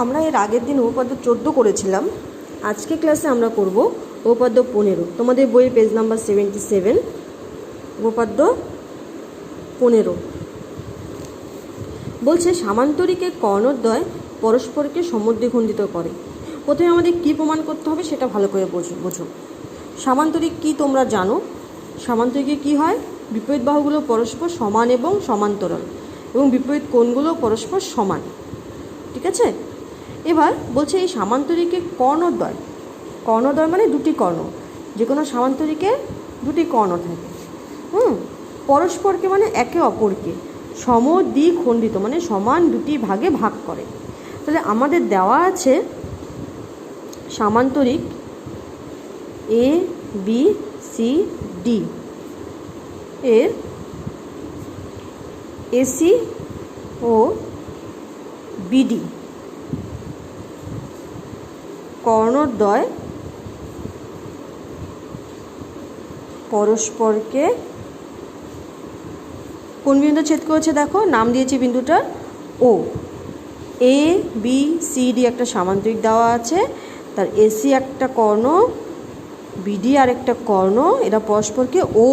আমরা এর আগের দিন উপপাদ্য 14 করেছিলাম। আজকে ক্লাসে আমরা করব উপপাদ্য 15। তোমাদের বইয়ের পেজ নাম্বার 77, উপপাদ্য 15 বলছে সামান্তরিকের কর্ণদ্বয় পরস্পরকে সমদ্বিখণ্ডিত করে। প্রথমে আমাদের কী প্রমাণ করতে হবে সেটা ভালো করে বোঝো। সামান্তরিক কি তোমরা জানো? সামান্তরিকে কি হয়? বিপরীত বাহুগুলো পরস্পর সমান এবং সমান্তরাল, এবং বিপরীত কোণগুলো পরস্পর সমান। ঠিক আছে? এবার বলছে এই সামান্তরিকের কর্ণদ্বয়, কর্ণদ্বয় মানে দুটি কর্ণ, যে কোনো সামান্তরিকে দুটি কর্ণ থাকে। পরস্পরকে মানে একে অপরকে সমদ্বিখণ্ডিত মানে সমান দুটি ভাগে ভাগ করে। তাহলে আমাদের দেওয়া আছে সামান্তরিক এ বি সি ডি এর এসি ও বিডি কর্ণদ্বয় পরস্পরকে কোন বিন্দু ছেদ করেছে দেখো, নাম দিয়েছি বিন্দুটার ও। এ বি সি ডি একটা সামান্তরিক দেওয়া আছে, তার এসি একটা কর্ণ, বিডি আর একটা কর্ণ, এরা পরস্পরকে ও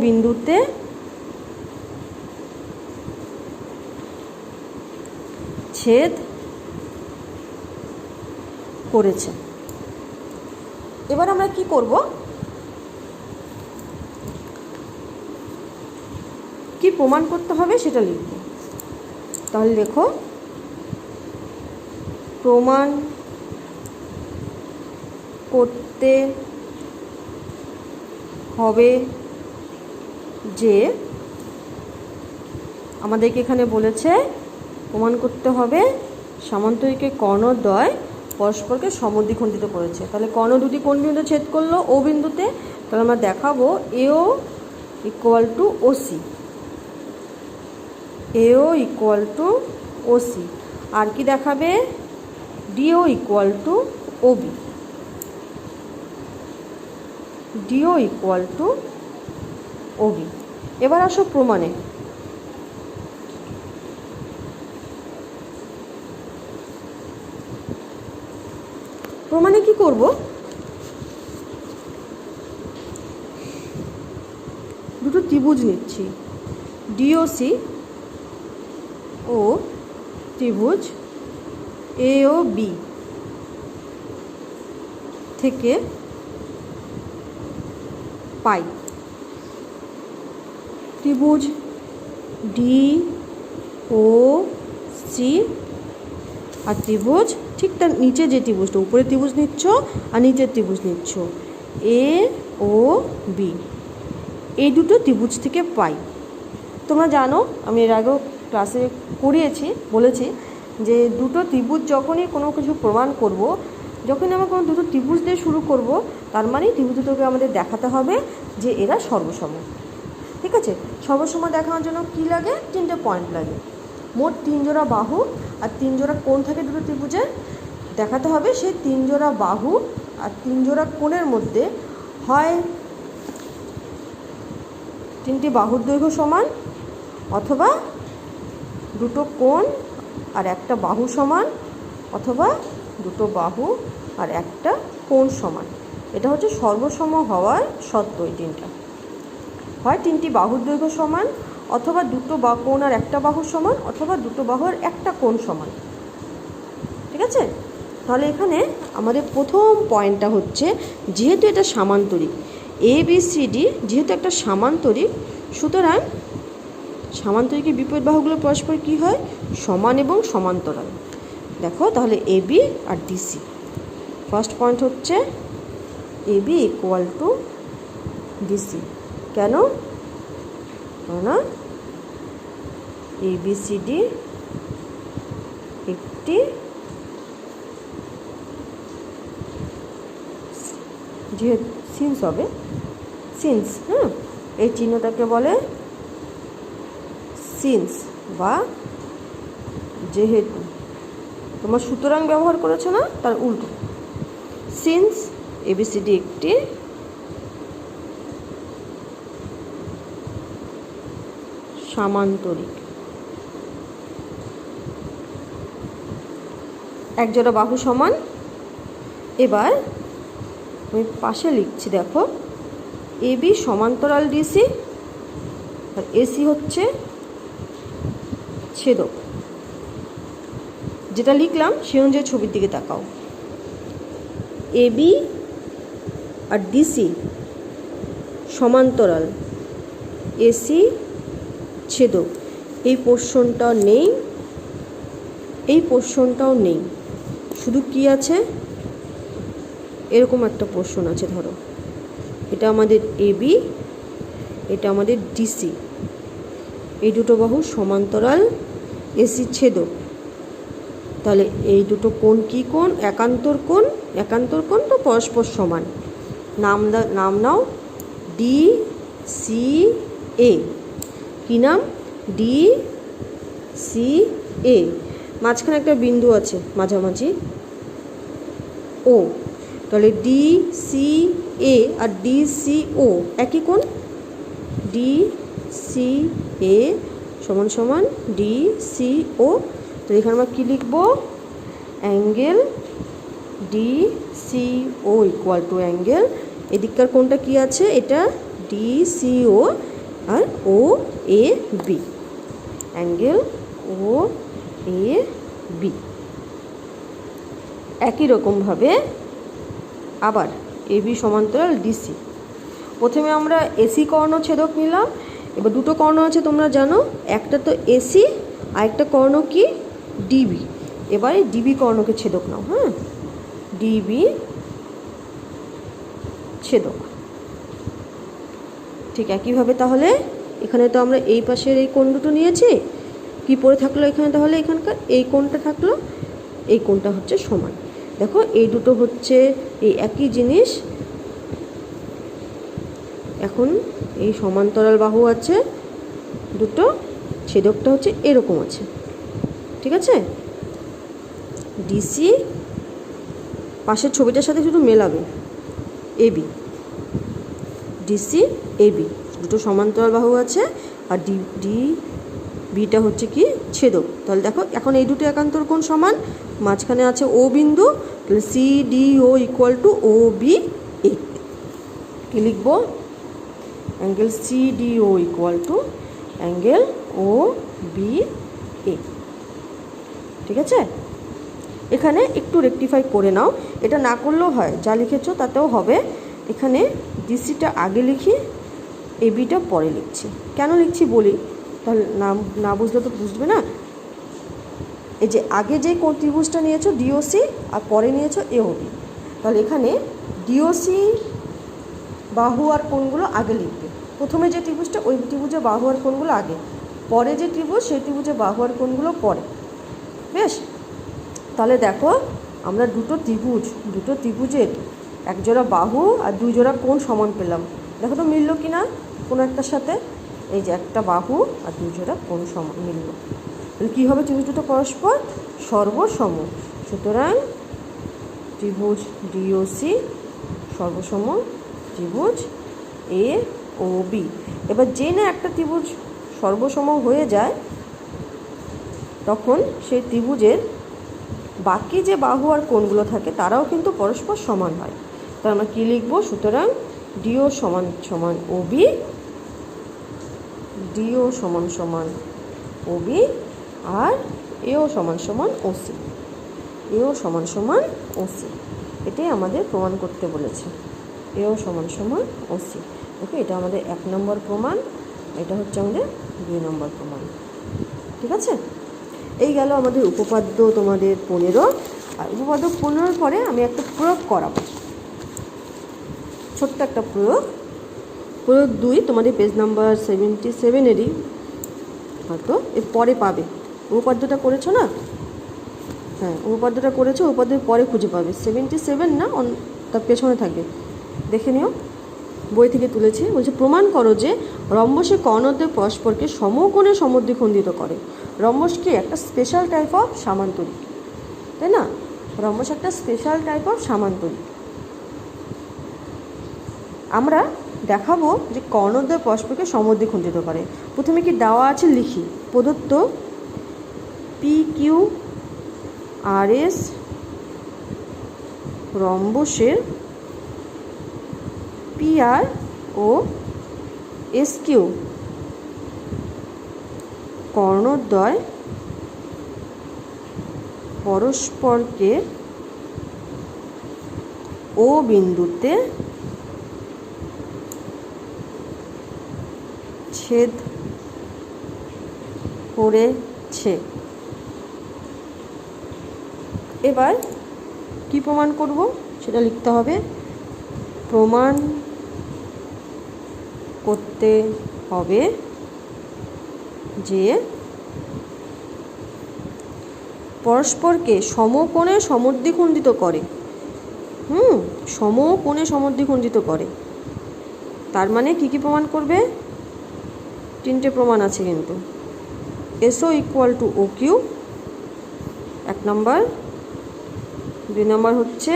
বিন্দুতে ছেদ করেছে। এবার আমরা কি করব, কি প্রমাণ করতে হবে সেটা লিখব। তাহলে দেখো, প্রমাণ করতে হবে যে, আমাদেরকে এখানে বলেছে প্রমাণ করতে হবে সামান্তরিকের কর্ণদ্বয় পরস্পরকে সমদ্বিখণ্ডিত করেছে। তাহলে কর্ণ দুটি কোন বিন্দুতে ছেদ করলো? ও বিন্দুতে। তাহলে আমরা দেখাবো AO equal to OC, AO equal to OC. আর কি দেখাবে? DO equal to OB, DO equal to OB. এবার আসো প্রমাণে। প্রমাণে কি করব? দুটো ত্রিভুজ নিচ্ছি, ডিওসি ও ত্রিভুজ এ ও বি থেকে পাই ত্রিভুজ ডি ও সি আর ত্রিভুজ ঠিক তার নিচে যে ত্রিভুজটা, উপরে ত্রিভুজ নিচ্ছ আর নিচের ত্রিভুজ নিচ্ছ এ ও বি, এই দুটো ত্রিভুজ থেকে পাই। তোমরা জানো, আমি এর আগেও ক্লাসে বলেছি যে দুটো ত্রিভুজ যখনই কোনো কিছু প্রমাণ করব, যখনই আমরা কোনো দুটো ত্রিভুজ দিয়ে শুরু করব, তার মানে ত্রিভুজ দুটোকে আমাদের দেখাতে হবে যে এরা সর্বসম। ঠিক আছে? সর্বসম দেখানোর জন্য কী লাগে? 3টে পয়েন্ট লাগে। মোট 3 জোড়া বাহু আর 3 জোড়া কোণ থাকে দুটো ত্রিভুজের। দেখাতে হবে সেই 3 জোড়া বাহু আর 3 জোড়া কোণের মধ্যে হয় 3টি বাহুর দৈর্ঘ্য সমান, অথবা দুটো কোণ আর একটা বাহু সমান, অথবা দুটো বাহু আর একটা কোণ সমান। এটা হচ্ছে সর্বসম হওয়ার শর্ত। এই তিনটা হয় 3টি বাহুর দৈর্ঘ্য সমান, অথবা দুটো কোণ আর একটা বাহু সমান, অথবা দুটো বাহু আর একটা কোণ সমান। ঠিক আছে? তাহলে এখানে আমাদের প্রথম পয়েন্টটা হচ্ছে, যেহেতু এটা সামান্তরিক এ বি সি ডি, যেহেতু একটা সামান্তরিক, সুতরাং সামান্তরিকের বিপরীত বাহুগুলো পরস্পর কী হয়? সমান এবং সমান্তরাল। দেখো তাহলে A B R DC. First point হচ্ছে A B equal to DC. কেন? না, এ বি সি ডি একটি যেহেতু সিন্স হবে, সিন্স, এই চিহ্নটাকে বলে সিন্স বা যেহেতু। তোমার সুতরাং ব্যবহার করেছো না, তার উল্টো। সিন্স এবিসিডি একটি সামান্তরিক। এক জোড়া বাহু সমান। এবার আমি পাশে লিখছি, দেখো AB সমান্তরাল DC আর AC হচ্ছে ছেদক। যেটা লিখলাম সে অনুযায়ী ছবির দিকে তাকাও। AB আর DC সমান্তরাল, AC ছেদক। এই পোর্শনটাও নেই, এই পোর্শনটাও নেই, শুধু কি আছে, এরকম একটা পোর্শন আছে। ধরো এটা আমাদের AB, এটা আমাদের DC। এই দুটো বাহু সমান্তরাল, AC ছেদক। তাহলে এই দুটো কোণ কি কোণ? একান্তর কোণ। একান্তর কোণ তো পরস্পর সমান। নাম নাও DCA। কি নাম? DCA। মাঝখানে একটা বিন্দু আছে মাঝামাঝি, ও। তাহলে DCA আর DCO একই কোণ। DCA সমান সমান DCO। তো এখানে আমরা কী লিখবো? Angle DCO equal to angle, এদিককার কোণটা কি আছে? এটা DCO আর OAB। Angle OAB। একই রকমভাবে আবার AB সমান্তরাল DC। প্রথমে আমরা AC কর্ণ ছেদক নিলাম। এবার দুটো কর্ণ আছে তোমরা জানো, একটা তো AC আর একটা কর্ণ কি? DB। এবারে DB কর্ণকে ছেদক নাও। হ্যাঁ, DB ছেদক। ঠিক একইভাবে তাহলে এখানে তো আমরা এই পাশের এই কোণ দুটো নিয়েছি, কি পড়ে থাকলো এখানে? তাহলে এখানকার এই কোণটা থাকলো, এই কোণটা হচ্ছে সমান। দেখো এই দুটো হচ্ছে এই একই জিনিস। এখন এই সমান্তরাল বাহু আছে দুটো, ছেদকটা হচ্ছে এরকম আছে। ঠিক আছে? ডিসি পাশের ছবিটার সাথে শুধু মেলাবে, এবি, ডিসি এবি দুটো সমান্তরাল বাহু আছে, আর বিটা হচ্ছে কি? ছেদক। তাহলে দেখো এখন এই দুটো একান্তর কোণ সমান, মাঝখানে আছে ও বিন্দু, তাহলে CDO ইকুয়াল টু OBA। কি লিখবো? Angle CDO equal to angle OBA। ঠিক আছে? এখানে একটু রেকটিফাই করে নাও, এটা না করলেও হয়, যা লিখেছো তাতেও হবে। এখানে ডিসিটা আগে লিখি, এবিটা পরে লিখছি। কেন লিখছি বলি, তাহলে না বুঝলে তো বুঝবে না। এই যে আগে যে কোণ ত্রিভুজটা নিয়েছো DOC আর পরে নিয়েছো AOB, তাহলে এখানে DOC বাহু আর কোণগুলো আগে লিখবে। প্রথমে যে ত্রিভুজটা, ওই ত্রিভুজের বাহু আর কোণগুলো আগে, পরে যে ত্রিভুজ সেই ত্রিভুজের বাহু আর কোণগুলো পরে। বেশ, তাহলে দেখো আমরা দুটো ত্রিভুজের এক জোড়া বাহু আর দুই জোড়া কোণ সমান পেলাম। দেখো তো মিললো কি না কোনো একটার সাথে? এই যে একটা বাহু আর দুই জোড়া কোণ সমান মিললো। তাহলে কী হবে? ত্রিভুজ দুটো পরস্পর সর্বসম। সুতরাং ত্রিভুজ DOC সর্বসম ত্রিভুজ AOB। এবার যে না একটা ত্রিভুজ সর্বসম হয়ে যায়, তখন সেই ত্রিভুজের বাকি যে বাহু আর কোণগুলো থাকে তারাও কিন্তু পরস্পর সমান হয়। তাহলে আমরা কী লিখবো? সুতরাং DO সমান সমান OB, DO সমান সমান OB, আর AO সমান সমান OC, AO সমান সমান OC। এটাই আমাদের প্রমাণ করতে বলেছে, AO সমান সমান OC। ওকে, এটা আমাদের 1 নম্বর প্রমাণ, এটা হচ্ছে আমাদের 2 নম্বর প্রমাণ। ঠিক আছে? এই গেল আমাদের উপপাদ্য তোমাদের 15। আর উপপাদ্য 15 পরে আমি একটা প্রয়োগ করাবো, ছোট্ট একটা প্রয়োগ। প্রয়োগ 2 তোমাদের পেজ নাম্বার 77-এরই হয়তো এর পরে পাবে। উপপাদ্যটা করেছো না? হ্যাঁ, উপপাদ্যটা করেছো, উপপাদ্যের পরে খুঁজে পাবে। 77 না, তার পেছনে থাকবে, দেখে নিও, বই থেকে তুলেছি। বলছে প্রমাণ করো যে রম্বসে কর্ণদ্বয় পরস্পরকে সমকোণে সমদ্বিখণ্ডিত করে। রম্বস কি? একটা স্পেশাল টাইপ অফ সামান্তরিক, তাই না? রম্বস একটা স্পেশাল টাইপ অফ সামান্তরিক। আমরা দেখাবো যে কর্ণদ্বয় পরস্পরকে সমদ্বিখণ্ডিত করে। প্রথমে কি দেওয়া আছে লিখি। প্রদত্ত PQRS রম্বসের PR ও SQ কর্ণদ্বয় পরস্পরকে ও বিন্দুতে ছেদ করেছে। এবার কি প্রমাণ করব সেটা লিখতে হবে। প্রমাণ করতে হবে যে পরস্পরকে সমকোণে সমদ্বিখণ্ডিত করে। সমকোণে সমদ্বিখণ্ডিত করে, তার মানে কি কি প্রমাণ করবে? 3টে প্রমাণ আছে কিন্তু। SO ইকুয়াল টু OQ 1 নম্বর, 2 নম্বর হচ্ছে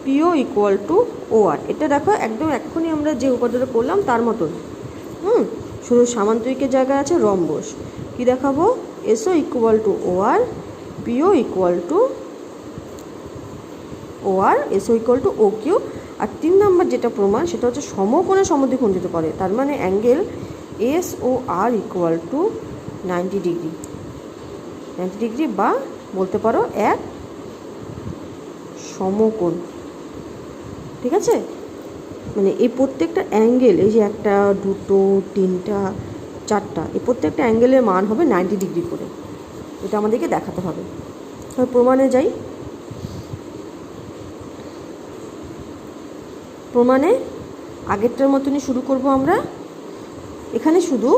PO ইকুয়াল টু OR। এটা দেখো একদম এক্ষুনি আমরা যে উপাদানটা করলাম তার মতন। শুধু সামান্তরিকের জায়গায় আছে রম্বস। কি দেখাবো? SO equal to OR, PO equal to OR, SO equal to OQ। আর 3 নম্বর যেটা প্রমাণ সেটা হচ্ছে সমকোণে সমদ্বিখণ্ডিত করে, তার মানে angle SOR equal to 90 degree. 90 degree বা বলতে পারো এক সমকোণ। ঠিক আছে, মানে এই প্রত্যেকটা অ্যাঙ্গেল, এই যে 1, 2, 3, 4, এই প্রত্যেকটা অ্যাঙ্গেলের মান হবে 90 ডিগ্রি করে। এটা আমাদেরকে দেখাতে হবে। তাহলে প্রমাণে যাই। প্রমাণে আগেরটার মতনই শুরু করব আমরা। এখানে শুধু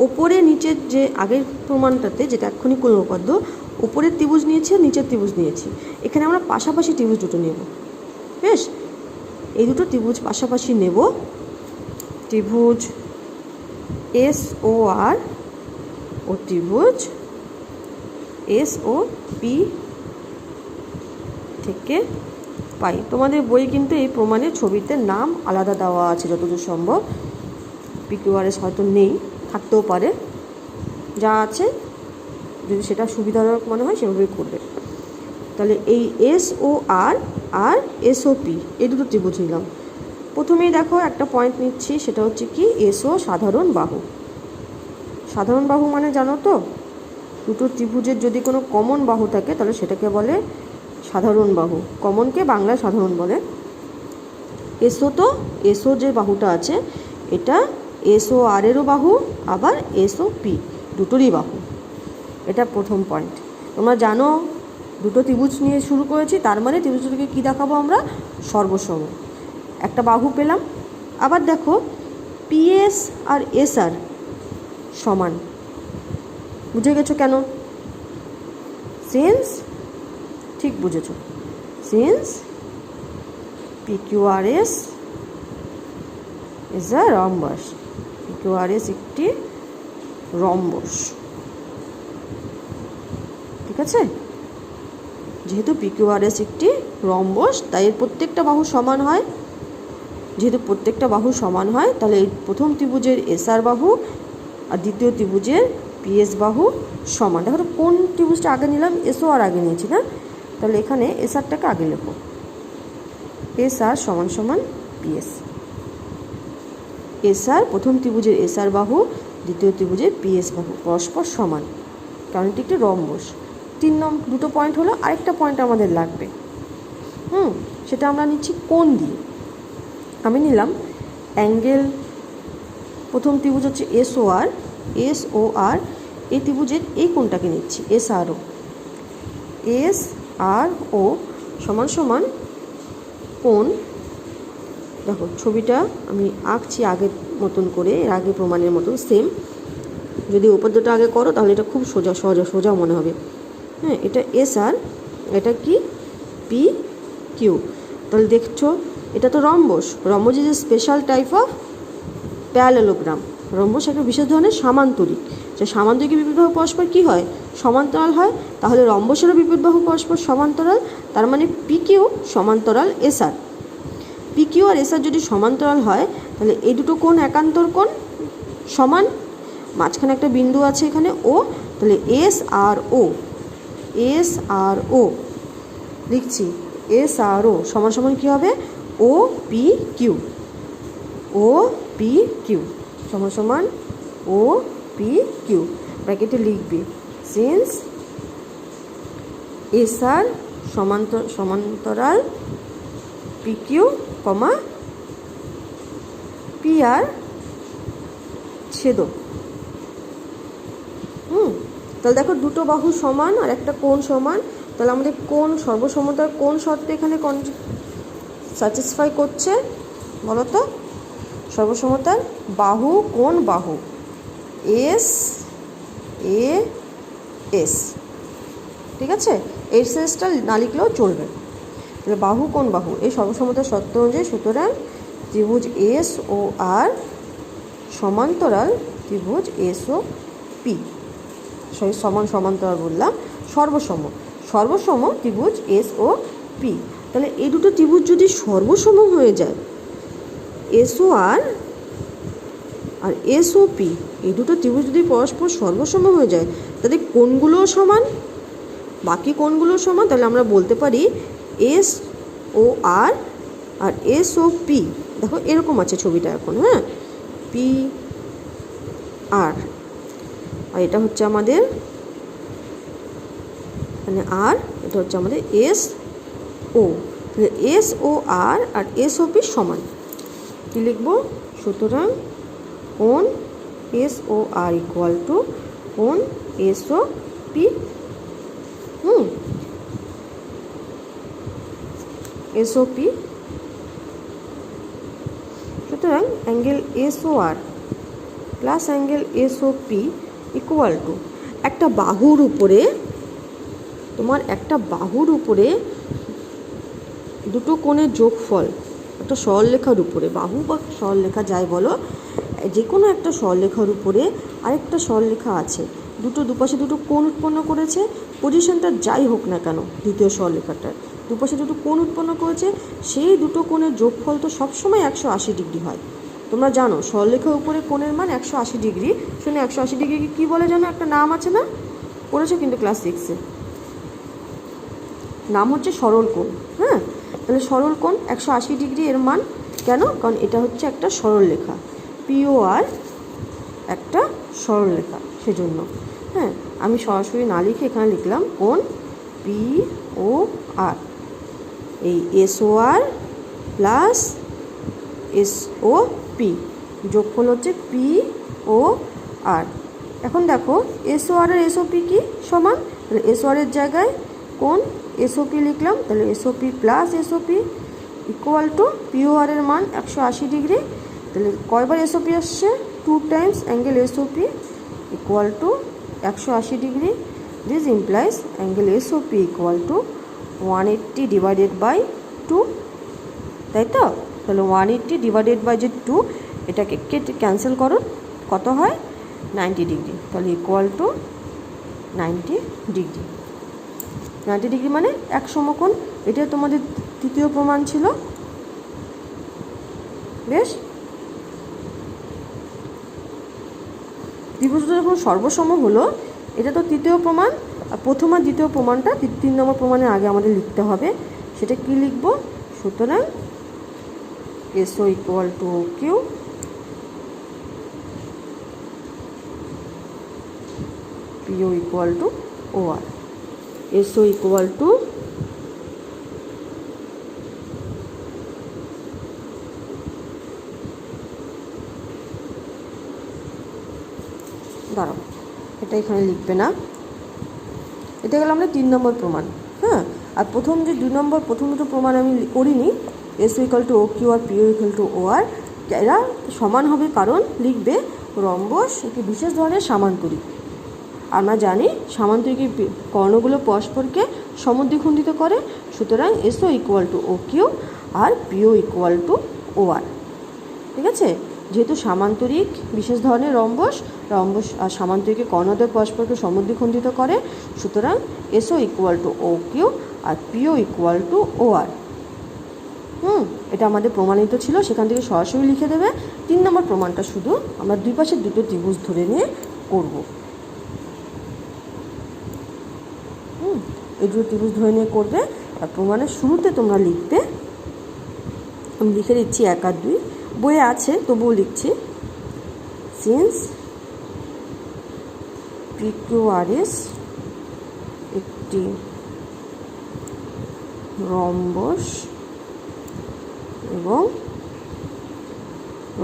ওপরে নিচের যে আগের প্রমাণটাতে যেটা এক্ষুনি করল উপপাদ্য, উপরের ত্রিভুজ নিয়েছি আর নিচের ত্রিভুজ নিয়েছি। এখানে আমরা পাশাপাশি ত্রিভুজ দুটো নেব। বেশ, এই দুটো ত্রিভুজ পাশাপাশি নেব। ত্রিভুজ SOR ও ত্রিভুজ SOP থেকে পাই। তোমাদের বই কিন্তু এই প্রমাণের ছবিতে নাম আলাদা দেওয়া আছে যতদূর সম্ভব। PQRS হয়তো নেই, থাকতেও পারে। যা আছে যদি সেটা সুবিধাজনক মনে হয় সেভাবেই করবে। তাহলে এই SOR আর SOP এই দুটো ত্রিভুজ নিলাম। প্রথমেই দেখো একটা পয়েন্ট নিচ্ছি, সেটা হচ্ছে কি SO সাধারণ বাহু। সাধারণ বাহু মানে জানো তো, দুটো ত্রিভুজের যদি কোনো কমন বাহু থাকে তাহলে সেটাকে বলে সাধারণ বাহু। কমনকে বাংলায় সাধারণ বলে। SO তো SO যে বাহুটা আছে এটা SOR এরও বাহু, আবার SOP দুটোরই বাহু। এটা প্রথম পয়েন্ট। তোমরা জানো দুটো ত্রিভুজ নিয়ে শুরু করেছি, তার মানে ত্রিভুজটাকে কী দেখাবো আমরা? সর্বসম। একটা বাহু পেলাম। আবার দেখো PS আর SR সমান। বুঝে গেছো কেন? সিন্স, ঠিক বুঝেছো, since PQRS is a rhombus. PQRS একটি রম্বস। ঠিক আছে, যেহেতু PQRS একটি রম্বস তাই এর প্রত্যেকটা বাহু সমান হয়। যেহেতু প্রত্যেকটা বাহু সমান হয় তাহলে এই প্রথম ত্রিভুজের SR বাহু আর দ্বিতীয় ত্রিভুজের PS বাহু সমান। দেখো তো কোন ত্রিভুজটা আগে নিলাম? SOR আগে নিয়েছি না, তাহলে এখানে SRটাকে আগে লিখো। SR সমান সমান PS। SR প্রথম ত্রিভুজের SR বাহু, দ্বিতীয় ত্রিভুজের PS বাহু পরস্পর সমান, কারণ এটি একটি রম্বস। 3 নম্বর দুটো পয়েন্ট হলো। আরেকটা পয়েন্ট আমাদের লাগবে। সেটা আমরা নিচ্ছি কোণ দিয়ে। আমি নিলাম অ্যাঙ্গেল, প্রথম ত্রিভুজ হচ্ছে SOR। এই ত্রিভুজের এই কোণটাকে নিচ্ছি SRO। SRO সমান সমান কোণ। দেখো ছবিটা আমি আঁকছি আগের মতন করে, এর আগে প্রমাণের মতন সেম। যদি উপাদ্যটা আগে করো তাহলে এটা খুব সোজা মনে হবে। হ্যাঁ, এটা SR, এটা কি PQ। তাহলে দেখছো এটা তো rhombus. Rhombus is a special type of parallelogram. Rhombus একটা বিশেষ ধরনের সামান্তরিক। যে সামান্তরিকের বিপরীত বাহু পরস্পর কী হয়? সমান্তরাল হয়। তাহলে রম্বসেরও বিপরীত বাহু পরস্পর সমান্তরাল, তার মানে PQ সমান্তরাল SR। PQ আর SR যদি সমান্তরাল হয় তাহলে এই দুটো কোণ একান্তর কোণ সমান। মাঝখানে একটা বিন্দু আছে এখানে O, তাহলে SRO লিখছি SRO সমান সমান কী হবে OPQ, OPQ সমান সমান OPQ ব্র্যাকেটে লিখবে সিন্স SR সমান্তরাল PQ, PR ছেদক। তাহলে দেখো দুটো বাহু সমান আর একটা কোণ সমান, তাহলে আমাদের কোণ সর্বসমতার কোন শর্তে এখানে স্যাটিসফাই করছে বলো তো? সর্বসমতার বাহু কোণ বাহু SAS, ঠিক আছে? SSটা না লিখলেও চলবে। তাহলে বাহু কোণ বাহু এই সর্বসমতার শর্ত অনুযায়ী সুতরাং ত্রিভুজ SOR সমান্তরাল ত্রিভুজ SOP, সমান্তরাল বললাম, সর্বসম ত্রিভুজ SOP। তাহলে এই দুটো ত্রিভুজ যদি সর্বসম হয়ে যায়, SOR আর SOP এই দুটো ত্রিভুজ যদি পরস্পর সর্বসম হয়ে যায়, তাহলে কোণগুলোও সমান, বাকি কোণগুলোও সমান। তাহলে আমরা বলতে পারি SOR আর SOP, দেখো এরকম আছে ছবিটা এখন, হ্যাঁ, PR আর এটা হচ্ছে আমাদের মানে আর, এটা হচ্ছে আমাদের SO। তাহলে SOR আর SOP সমান, কী লিখব? সুতরাং কোণ SOR ইকুয়াল টু কোণ SOP। SOP সুতরাং angle SOR plus angle SOP equal two একটা বাহুর উপরে, তোমার একটা বাহুর উপরে দুটো কোণের যোগফল, একটা সরলরেখার উপরে, বাহু বা সরলরেখা যাই বলো, যে কোনো একটা সরলরেখার উপরে আরেকটা সরলরেখা আছে, দুপাশে দুটো কোণ উৎপন্ন করেছে, পজিশনটা যাই হোক না কেন, দ্বিতীয় সরলরেখাটার দুপাশে দুটো কোণ উৎপন্ন করেছে, সেই দুটো কোণের যোগফল তো সবসময় 180 ডিগ্রি হয়। তোমরা জানো সরলরেখার উপরে কোণের মান 180 ডিগ্রি। শুনে 180 ডিগ্রিকে কী বলে জানো? একটা নাম আছে না, পড়েছো কিন্তু ক্লাস 6-এ, নাম হচ্ছে সরল কোণ। হ্যাঁ, তাহলে সরল কোণ 180 ডিগ্রি এর মান কেন? কারণ এটা হচ্ছে একটা সরলরেখা, POR একটা সরলরেখা, সেজন্য। হ্যাঁ, আমি সরাসরি না লিখে এখানে লিখলাম কোণ POR, এই SOR প্লাস SOP যোগফল হচ্ছে POR। এখন দেখো SOR আর SOP কি সমান? তাহলে SOR এর জায়গায় কোণ SOP লিখলাম, তাহলে SOP plus SOP equal two POR এর মান 180 ডিগ্রি। তাহলে কয়বার SOP আসছে? 2 times angle SOP equal to 180 degree. This implies angle SOP equal to 180 divided by 2, তাই তো? তাহলে 180 ডিভাইডেড বাই যে 2, এটাকে কেটে ক্যান্সেল করো, কত হয়? 90 ডিগ্রি। তাহলে ইকুয়াল টু 90 ডিগ্রি। 90 ডিগ্রি মানে এক সমকোণ। এটা তোমাদের তৃতীয় প্রমাণ ছিল। বেশ, ত্রিভুজ যখন সর্বসম হলো, এটা তো তৃতীয় প্রমাণ। আর প্রথম আর দ্বিতীয় প্রমাণটা 3 নম্বর প্রমাণের আগে আমাদের লিখতে হবে। সেটা কি লিখব? সুতরাং SO equal to OQ, PO equal to OR। SO equal two দাঁড়াও, এটা এখানে লিখবে না, এটা গেল আমরা 3 নম্বর প্রমাণ। হ্যাঁ, আর প্রথম যে 2 নম্বর প্রথম দুটো প্রমাণ আমি করিনি, SO ইকুয়াল টু OQ আর PO ইকুয়াল টু OR, এরা সমান হবে কারণ লিখবে রম্বস একটি বিশেষ ধরনের সামান্তরিক। আমরা জানি সামান্তরিকের কর্ণগুলো পরস্পরকে সমদ্বিখণ্ডিত করে, সুতরাং SO ইকুয়াল টু OQ আর PO ইকুয়াল টু OR। ঠিক আছে, যেহেতু সামান্তরিক বিশেষ ধরনের রম্বস আর সামান্তরিকের কর্ণদ্বয় পরস্পরকে সমদ্বিখণ্ডিত করে, সুতরাং SO ইকুয়াল টু OQ আর PO ইকুয়াল টু OR। এটা আমাদের প্রমাণিত ছিল, সেখান থেকে সরাসরি লিখে দেবে। 3 নম্বর প্রমাণটা শুধু আমরা দুই পাশে দুটো ত্রিভুজ ধরে নিয়ে করব। এই দুটো ত্রিভুজ ধরে নিয়ে করবে, আর প্রমাণের শুরুতে তোমরা লিখবে, আমি লিখে দিচ্ছি 1 আর 2, বইয়ে আছে তবুও লিখছি। সিন্স PQRS একটি রম্বস এবং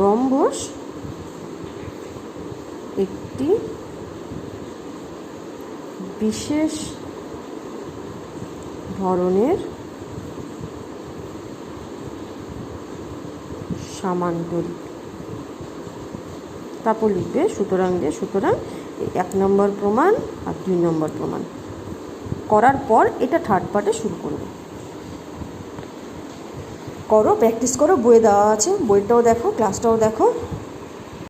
রম্বস একটি বিশেষ ধরনের সামান্তরিক। তারপর লিখবে সুতরাং দিয়ে, সুতরাং 1 নম্বর প্রমাণ আর 2 নম্বর প্রমাণ করার পর এটা থার্ড পার্টে শুরু করবে। করো, প্র্যাকটিস করো, বইয়ে দেওয়া আছে, বইটাও দেখো, ক্লাসটাও দেখো।